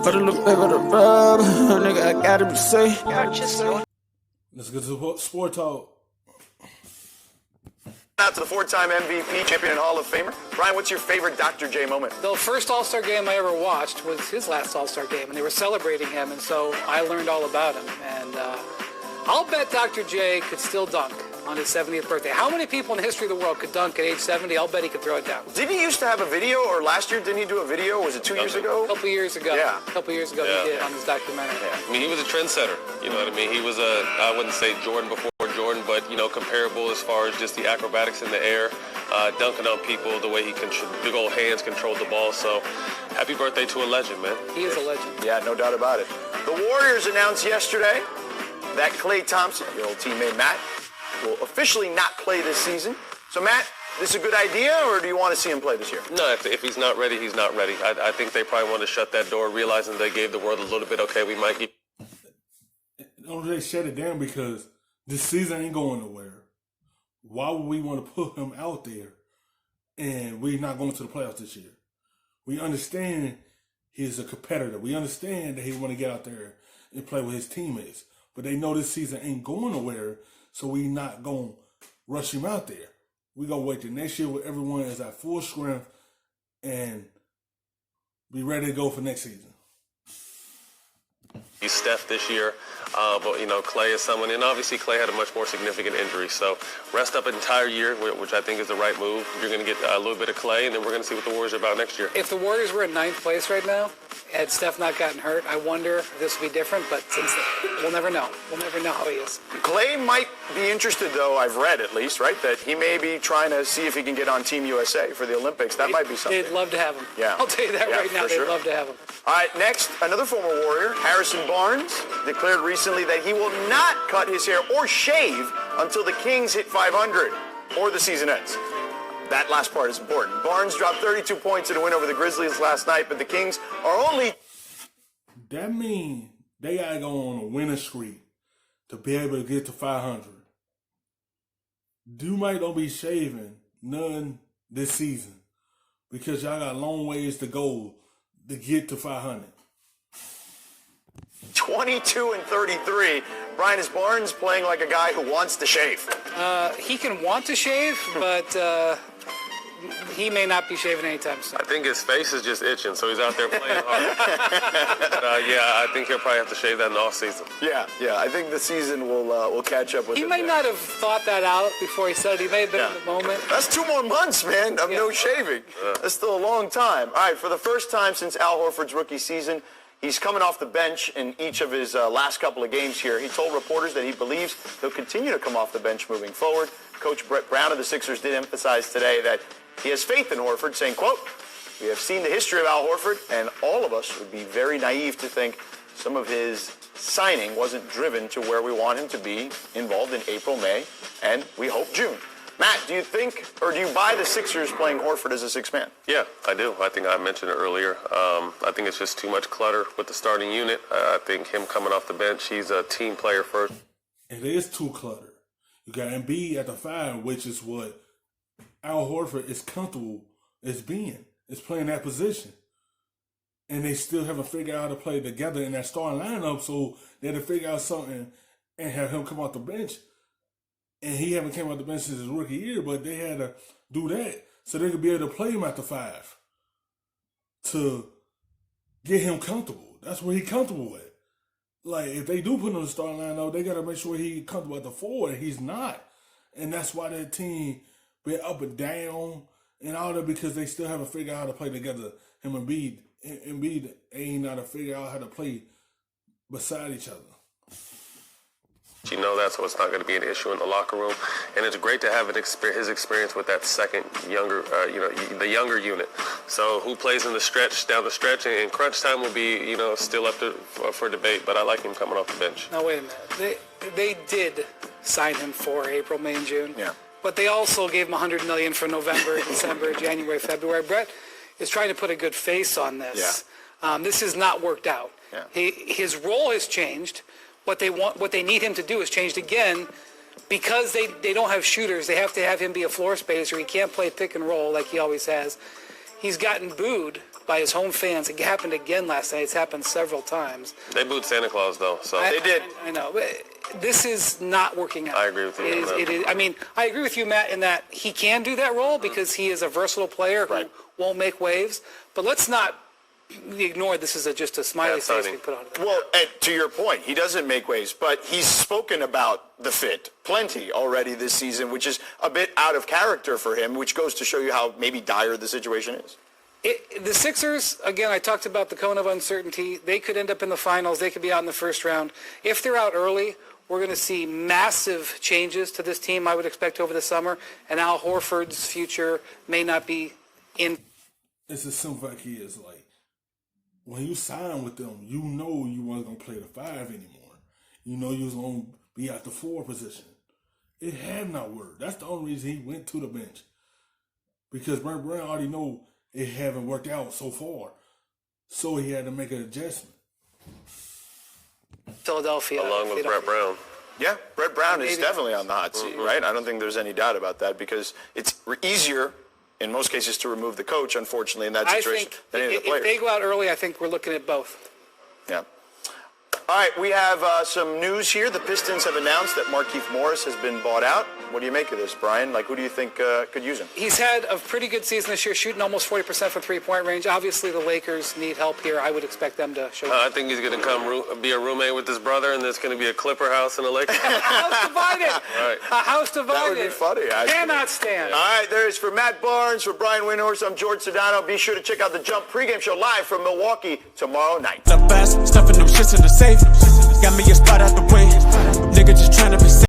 Put a little bit of the rub, nigga, I gotta be safe. Let's get to sport talk. Out to the four-time MVP, champion and Hall of Famer. Brian, what's your favorite Dr. J moment? The first All-Star game I ever watched was his last All-Star game, and they were celebrating him, and so I learned all about him. And I'll bet Dr. J could still dunk on his 70th birthday. How many people in the history of the world could dunk at age 70? I'll bet he could throw it down. Didn't he used to have a video, or last year didn't he do a video? Was it 2 years ago? A couple years ago. Yeah. A couple years ago he did on his documentary. Yeah. I mean, he was a trendsetter. You know what I mean? He was I wouldn't say Jordan before Jordan, but, you know, comparable as far as just the acrobatics in the air, dunking on people, the way he big old hands controlled the ball. So happy birthday to a legend, man. He is a legend. Yeah, no doubt about it. The Warriors announced yesterday that Klay Thompson, your old teammate Matt, will officially not play this season. So, Matt, this is a good idea, or do you want to see him play this year? No, if he's not ready, he's not ready. I think they probably want to shut that door, realizing they gave the world a little bit, okay, we might get... Don't they shut it down because this season ain't going nowhere. Why would we want to put him out there and we're not going to the playoffs this year? We understand he's a competitor. We understand that he want to get out there and play with his teammates. But they know this season ain't going nowhere, so we not going to rush him out there. We going to wait till next year where everyone is at full strength and be ready to go for next season. He's Steph this year, but, you know, Klay is someone, and obviously Klay had a much more significant injury. So rest up an entire year, which I think is the right move. You're going to get a little bit of Klay, and then we're going to see what the Warriors are about next year. If the Warriors were in 9th place right now, had Steph not gotten hurt, I wonder if this would be different, but since we'll never know. We'll never know how he is. Klay might be interested, though, I've read at least, right, that he may be trying to see if he can get on Team USA for the Olympics. That might be something. They'd love to have him. Yeah. I'll tell you that right now. They'd love to have him. All right, next, another former Warrior, Harrison Barnes, declared recently that he will not cut his hair or shave until the Kings hit 500 or the season ends. That last part is important. Barnes dropped 32 points in a win over the Grizzlies last night, but the Kings are only... That means they got to go on a winning streak to be able to get to 500. You might don't be shaving none this season because y'all got long ways to go to get to 500. 22 and 33. Brian, is Barnes playing like a guy who wants to shave? He can want to shave, but he may not be shaving anytime soon. I think his face is just itching, so he's out there playing hard. But, I think he'll probably have to shave that in the offseason. Yeah. I think the season will catch up with him. He may not have thought that out before he said it. He may have been in the moment. That's 2 more months, man, of no shaving. That's still a long time. All right, for the first time since Al Horford's rookie season, he's coming off the bench in each of his last couple of games here. He told reporters that he believes he'll continue to come off the bench moving forward. Coach Brett Brown of the Sixers did emphasize today that he has faith in Horford, saying, quote, "We have seen the history of Al Horford, and all of us would be very naive to think some of his signing wasn't driven to where we want him to be involved in April, May, and we hope June." Matt, do you think, or do you buy the Sixers playing Horford as a sixth man? Yeah, I do. I think I mentioned it earlier. I think it's just too much clutter with the starting unit. I think him coming off the bench, he's a team player first. It is too cluttered. You got Embiid at the 5, which is what Al Horford is comfortable as being. Is playing that position. And they still haven't figured out how to play together in that starting lineup, so they had to figure out something and have him come off the bench. And he haven't came off the bench since his rookie year, but they had to do that so they could be able to play him at the 5 to get him comfortable. That's where he's comfortable with. Like, if they do put him in the starting lineup, they got to make sure he's comfortable at the 4, and he's not. And that's why that team been up and down and all that, because they still haven't figured out how to play together. Him and Embiid ain't how to figure out how to play beside each other. You know that, so it's not going to be an issue in the locker room. And it's great to have his experience with that second younger, the younger unit. So who plays in the stretch, down the stretch, and crunch time will be, still up for debate. But I like him coming off the bench. Now, wait a minute. They did sign him for April, May, and June. Yeah. But they also gave him $100 million for November, December, January, February. Brett is trying to put a good face on this. Yeah. This has not worked out. Yeah. His role has changed. What they need him to do is changed again, because they don't have shooters. They have to have him be a floor spacer. He can't play pick and roll like he always has. He's gotten booed by his home fans. It happened again last night. It's happened several times. They booed Santa Claus, though. So They did. I know. This is not working out. I agree with you on that. It is, I mean, I agree with you, Matt, in that he can do that role because he is a versatile player who won't make waves. But let's not ignore this is just a smiley face we put on it. Well, to your point, he doesn't make waves, but he's spoken about the fit plenty already this season, which is a bit out of character for him, which goes to show you how maybe dire the situation is. The Sixers, again, I talked about the cone of uncertainty. They could end up in the finals. They could be out in the first round. If they're out early, we're going to see massive changes to this team, I would expect, over the summer. And Al Horford's future may not be in. It's as simple as he is. Like, when you sign with them, you know you weren't going to play the 5 anymore. You know you was going to be at the 4 position. It had not worked. That's the only reason he went to the bench. Because Brett Brown already know it haven't worked out so far. So he had to make an adjustment. Philadelphia. Along with Brett Brown. Yeah, Brett Brown is definitely on the hot seat, right? I don't think there's any doubt about that because it's easier in most cases to remove the coach, unfortunately, in that situation than any of the if players. they go out early, I think we're looking at both. Yeah. All right, we have some news here. The Pistons have announced that Markieff Morris has been bought out. What do you make of this, Brian? Like, who do you think could use him? He's had a pretty good season this year, shooting almost 40% from three-point range. Obviously, the Lakers need help here. I would expect them to show I think he's going to be a roommate with his brother, and there's going to be a Clipper house in the Lakers. house divided. Right. A house divided. That would be funny, actually. Cannot stand. All right, there's for Matt Barnes, for Brian Windhorst, I'm George Sedano. Be sure to check out the Jump pregame show live from Milwaukee tomorrow night. The best, stuffing them shits in the safe. Got me a spot out the way. Nigga just trying to be safe.